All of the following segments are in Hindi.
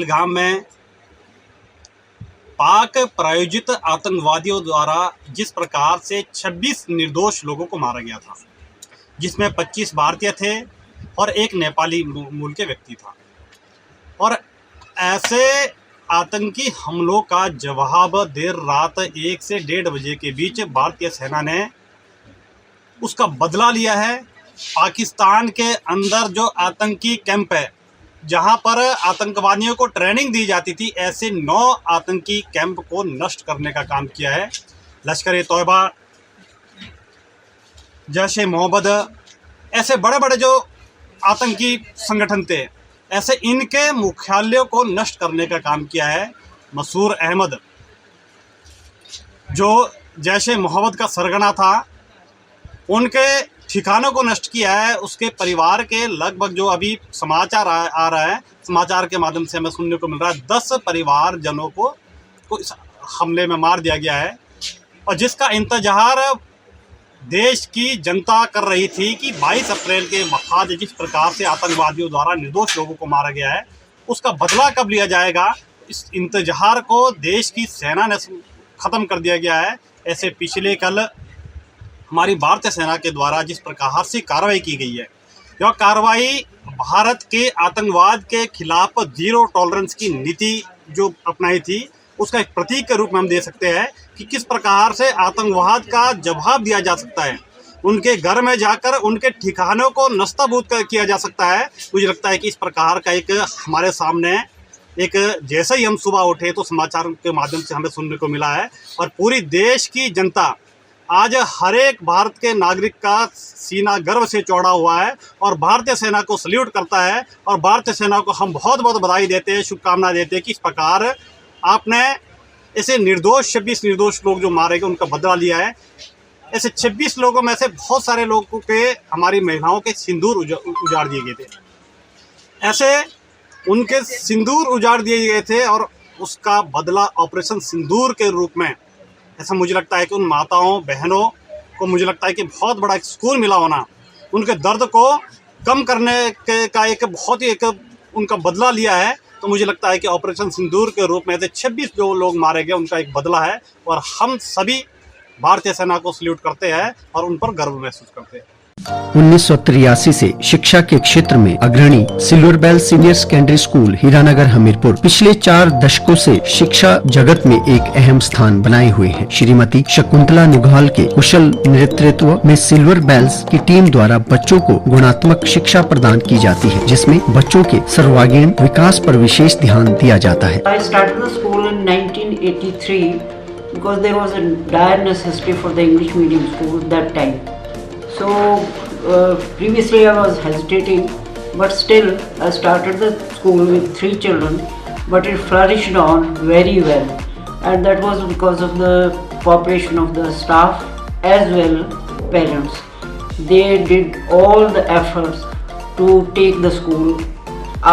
पहलगाम में पाक प्रायोजित आतंकवादियों द्वारा जिस प्रकार से 26 निर्दोष लोगों को मारा गया था, जिसमें 25 भारतीय थे और एक नेपाली मूल के व्यक्ति था, और ऐसे आतंकी हमलों का जवाब देर रात 1 से 1:30 बजे के बीच भारतीय सेना ने उसका बदला लिया है। पाकिस्तान के अंदर जो आतंकी कैंप है, जहां पर आतंकवादियों को ट्रेनिंग दी जाती थी, ऐसे 9 आतंकी कैंप को नष्ट करने का काम किया है। लश्कर-ए-तौबा, जैश-ए-मोहम्मद, ऐसे बड़े बड़े जो आतंकी संगठन थे, ऐसे इनके मुख्यालयों को नष्ट करने का काम किया है। मसूर अहमद जो जैश-ए-मोहम्मद का सरगना था, उनके ठिकानों को नष्ट किया है। उसके परिवार के लगभग जो अभी समाचार आ रहा है, समाचार के माध्यम से हमें सुनने को मिल रहा है, 10 परिवारजनों को इस हमले में मार दिया गया है, और जिसका इंतजार देश की जनता कर रही थी कि 22 अप्रैल के बाद जिस प्रकार से आतंकवादियों द्वारा निर्दोष लोगों को मारा गया है, उसका बदला कब लिया जाएगा, इस इंतजार को देश की सेना ने ख़त्म कर दिया गया है। ऐसे पिछले कल हमारी भारतीय सेना के द्वारा जिस प्रकार से कार्रवाई की गई है, यह कार्रवाई भारत के आतंकवाद के खिलाफ जीरो टॉलरेंस की नीति जो अपनाई थी, उसका एक प्रतीक के रूप में हम दे सकते हैं कि किस प्रकार से आतंकवाद का जवाब दिया जा सकता है। उनके घर में जाकर उनके ठिकानों को नस्ताबूद किया जा सकता है। मुझे लगता है कि इस प्रकार का एक हमारे सामने एक, जैसे ही हम सुबह उठे तो समाचार के माध्यम से हमें सुनने को मिला है, और पूरी देश की जनता, आज हर एक भारत के नागरिक का सीना गर्व से चौड़ा हुआ है और भारतीय सेना को सल्यूट करता है, और भारतीय सेना को हम बहुत बहुत बधाई देते हैं, शुभकामनाएं देते हैं कि इस प्रकार आपने ऐसे 26 निर्दोष लोग जो मारे गए उनका बदला लिया है। ऐसे 26 लोगों में से बहुत सारे लोगों के, हमारी महिलाओं के सिंदूर उजाड़ दिए गए थे, ऐसे उनके सिंदूर उजाड़ दिए गए थे, और उसका बदला ऑपरेशन सिंदूर के रूप में, ऐसा मुझे लगता है कि उन माताओं बहनों को, मुझे लगता है कि बहुत बड़ा एक सुकून मिला होना, उनके दर्द को कम करने का एक बहुत ही एक उनका बदला लिया है। तो मुझे लगता है कि ऑपरेशन सिंदूर के रूप में 26 जो लोग मारे गए उनका एक बदला है, और हम सभी भारतीय सेना को सल्यूट करते हैं और उन पर गर्व महसूस करते हैं। 1983 से शिक्षा के क्षेत्र में अग्रणी silver bell senior secondary school Hiranagar Hamirpur पिछले 4 दशकों से शिक्षा जगत में एक अहम स्थान बनाए हुए है। श्रीमती शकुंतला निघाल के कुशल नेतृत्व में सिल्वर बेल्स की टीम द्वारा बच्चों को गुणात्मक शिक्षा प्रदान की जाती है, जिसमें बच्चों के सर्वांगीण विकास पर विशेष ध्यान दिया जाता है। I started the school in 1983 because there was a dire necessity for the English medium school that time. So previously I was hesitating, but still I started the school with 3 children, but it flourished on very well, and that was because of the cooperation of the staff as well parents. They did all the efforts to take the school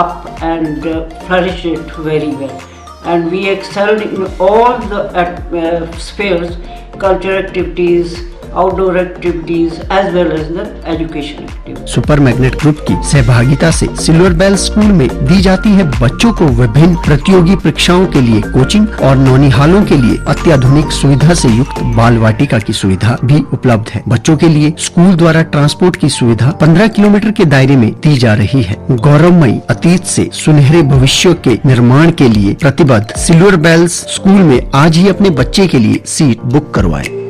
up and flourish it very well, and we excelled in all the spheres, cultural activities, outdoor activities as well as the education activities. Super magnet group की सहभागिता से सिल्वर बेल स्कूल में दी जाती है बच्चों को विभिन्न प्रतियोगी परीक्षाओं के लिए कोचिंग, और नौनिहालों के लिए अत्याधुनिक सुविधा से युक्त बाल वाटिका की सुविधा भी उपलब्ध है। बच्चों के लिए स्कूल द्वारा ट्रांसपोर्ट की सुविधा 15 किलोमीटर के दायरे में दी जा रही है। गौरवमयी अतीत से सुनहरे भविष्य के निर्माण के लिए प्रतिबद्ध सिल्वर बेल्स स्कूल में आज ही अपने बच्चे के लिए सीट बुक करवाएं।